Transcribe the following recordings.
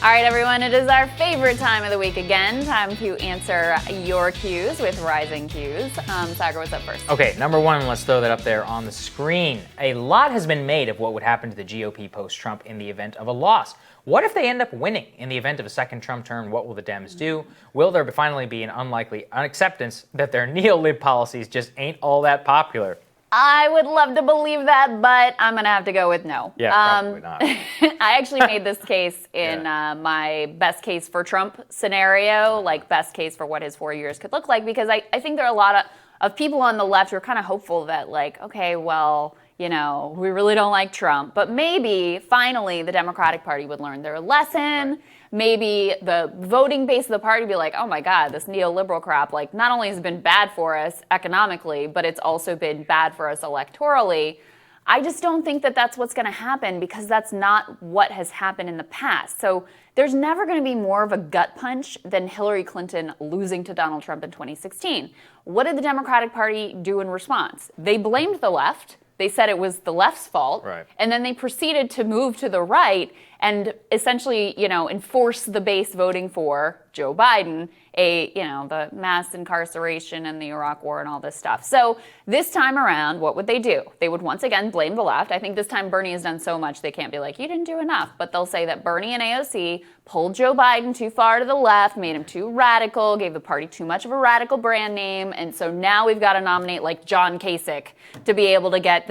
All right, everyone, it is our favorite time of the week again. Time to answer your cues with Rising Cues. Saagar, what's up first? Okay, number one, let's throw that up there on the screen. A lot has been made of what would happen to the GOP post-Trump in the event of a loss. What if they end up winning in the event of a second Trump term? What will the Dems do? Will there finally be an unlikely acceptance that their neo-lib policies just ain't all that popular? I would love to believe that, but I'm going to have to go with no. Yeah, probably not. I actually made this case in my best case for Trump scenario, like best case for what his 4 years could look like, because I think there are a lot of people on the left who are kind of hopeful that, like, okay, well, you know, we really don't like Trump, but maybe finally the Democratic Party would learn their lesson. Right. Maybe the voting base of the party would be like, oh my God, this neoliberal crap, like, not only has it been bad for us economically, but it's also been bad for us electorally. I just don't think that that's what's going to happen, because that's not what has happened in the past. So there's never going to be more of a gut punch than Hillary Clinton losing to Donald Trump in 2016. What did the Democratic Party do in response? They blamed the left. They said it was the left's fault. Right. And then they proceeded to move to the right and essentially, you know, enforce the base voting for Joe Biden, the mass incarceration and the Iraq war and all this stuff. So this time around, what would they do? They would once again blame the left. I think this time Bernie has done so much they can't be like, you didn't do enough. But they'll say that Bernie and AOC pulled Joe Biden too far to the left, made him too radical, gave the party too much of a radical brand name. And so now we've got to nominate like John Kasich to be able to get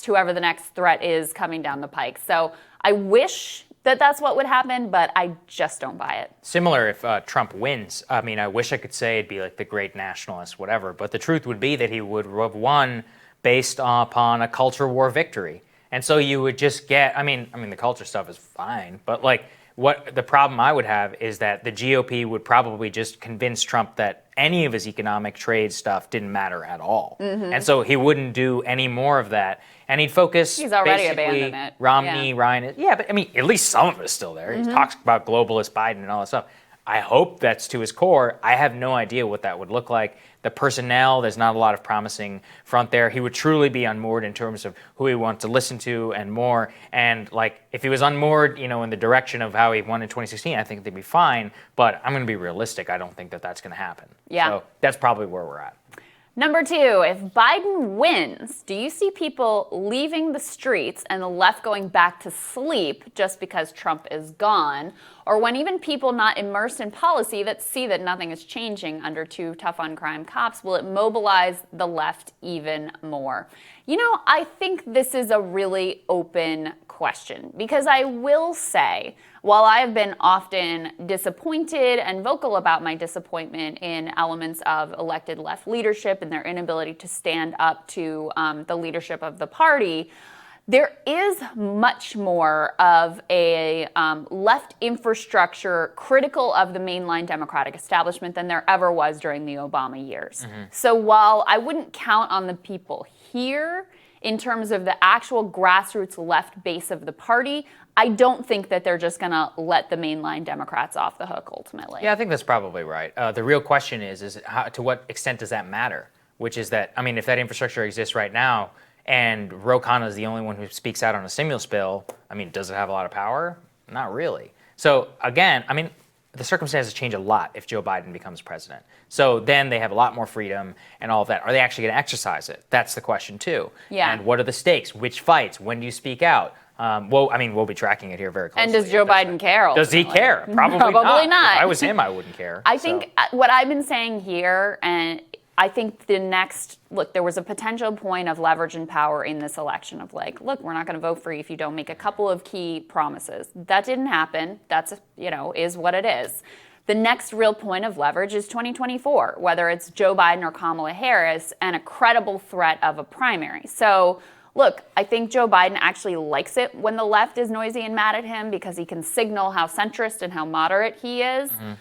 whoever the next threat is coming down the pike. So I wish that that's what would happen, but I just don't buy it. Similar if Trump wins. I mean, I wish I could say it'd be like the great nationalist, whatever, but the truth would be that he would have won based upon a culture war victory. And so you would just get, I mean, the culture stuff is fine, but like what the problem I would have is that the GOP would probably just convince Trump that any of his economic trade stuff didn't matter at all. Mm-hmm. And so he wouldn't do any more of that. And he'd focus He's already basically abandoned it. Romney, Ryan. Yeah, but I mean, at least some of it's still there. Mm-hmm. He talks about globalist Biden and all that stuff. I hope that's to his core. I have no idea what that would look like. The personnel, there's not a lot of promising front there. He would truly be unmoored in terms of who he wants to listen to and more. And like, if he was unmoored, in the direction of how he won in 2016, I think they'd be fine. But I'm going to be realistic. I don't think that that's going to happen. Yeah. So that's probably where we're at. Number two, if Biden wins, do you see people leaving the streets and the left going back to sleep just because Trump is gone? Or when even people not immersed in policy that see that nothing is changing under two tough-on-crime cops, will it mobilize the left even more? I think this is a really open question, because I will say, while I have been often disappointed and vocal about my disappointment in elements of elected left leadership and their inability to stand up to the leadership of the party, there is much more of a left infrastructure critical of the mainline Democratic establishment than there ever was during the Obama years. Mm-hmm. So while I wouldn't count on the people here in terms of the actual grassroots left base of the party, I don't think that they're just going to let the mainline Democrats off the hook ultimately. Yeah, I think that's probably right. The real question is how, to what extent does that matter? Which is that, if that infrastructure exists right now and Ro Khanna is the only one who speaks out on a stimulus bill, does it have a lot of power? Not really. So again, the circumstances change a lot if Joe Biden becomes president. So then they have a lot more freedom and all of that. Are they actually going to exercise it? That's the question too. Yeah. And what are the stakes? Which fights? When do you speak out? We'll be tracking it here very closely. And does Joe Biden care? Does he care? Probably not. If I was him, I wouldn't care. I think what I've been saying here, and I think there was a potential point of leverage and power in this election of like, look, we're not going to vote for you if you don't make a couple of key promises. That didn't happen. That's, is what it is. The next real point of leverage is 2024, whether it's Joe Biden or Kamala Harris, and a credible threat of a primary. So look, I think Joe Biden actually likes it when the left is noisy and mad at him, because he can signal how centrist and how moderate he is. Mm-hmm.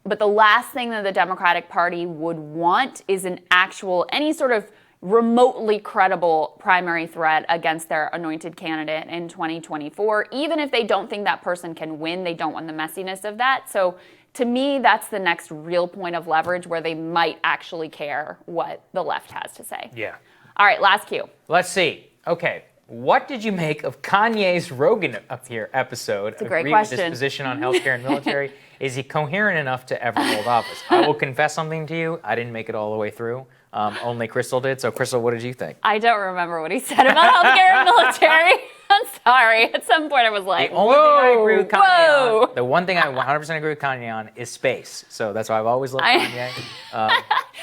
But the last thing that the Democratic Party would want is any sort of remotely credible primary threat against their anointed candidate in 2024. Even if they don't think that person can win, they don't want the messiness of that. So to me, that's the next real point of leverage where they might actually care what the left has to say. Yeah. All right, last cue. Let's see. Okay. What did you make of Kanye's Rogan Up Here episode? It's a great Agree with question. his position on healthcare and military? Is he coherent enough to ever hold office? I will confess something to you. I didn't make it all the way through. Only Krystal did. So, Krystal, what did you think? I don't remember what he said about healthcare and military. I'm sorry. At some point, I was like, The only thing I agree with Kanye whoa. on, the one thing I 100% agree with Kanye on is space. So that's why I've always loved Kanye.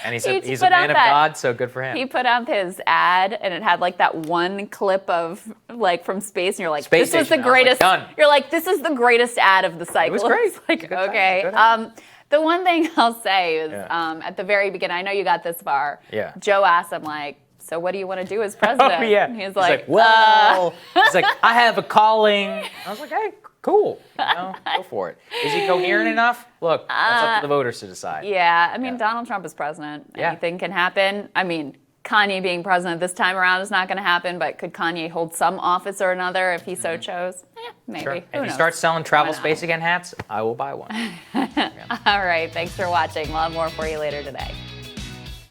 And he's a put out man of that- God, so good for him. He put out his ad, and it had like that one clip of like from space, and you're like, Space "This was the station. I was like, greatest." done. You're like, "This is the greatest ad of the cycle." was great. It's like, Good time. okay. Good ad. The one thing I'll say is, Yeah. at the very beginning, I know you got this far. Yeah. Joe asked him like, "So what do you want to do as president?" Oh, yeah. He's He's like, well, he's like, I have a calling. I was like, hey, cool. Go for it. Is he coherent enough? Look, that's up to the voters to decide. Yeah, I mean, Donald Trump is president. Yeah. Anything can happen. I mean, Kanye being president this time around is not going to happen, but could Kanye hold some office or another if he so chose? Maybe. Sure. Who If he knows? starts selling travel Why not? space again hats, I will buy one. All right, thanks for watching. We'll have more for you later today.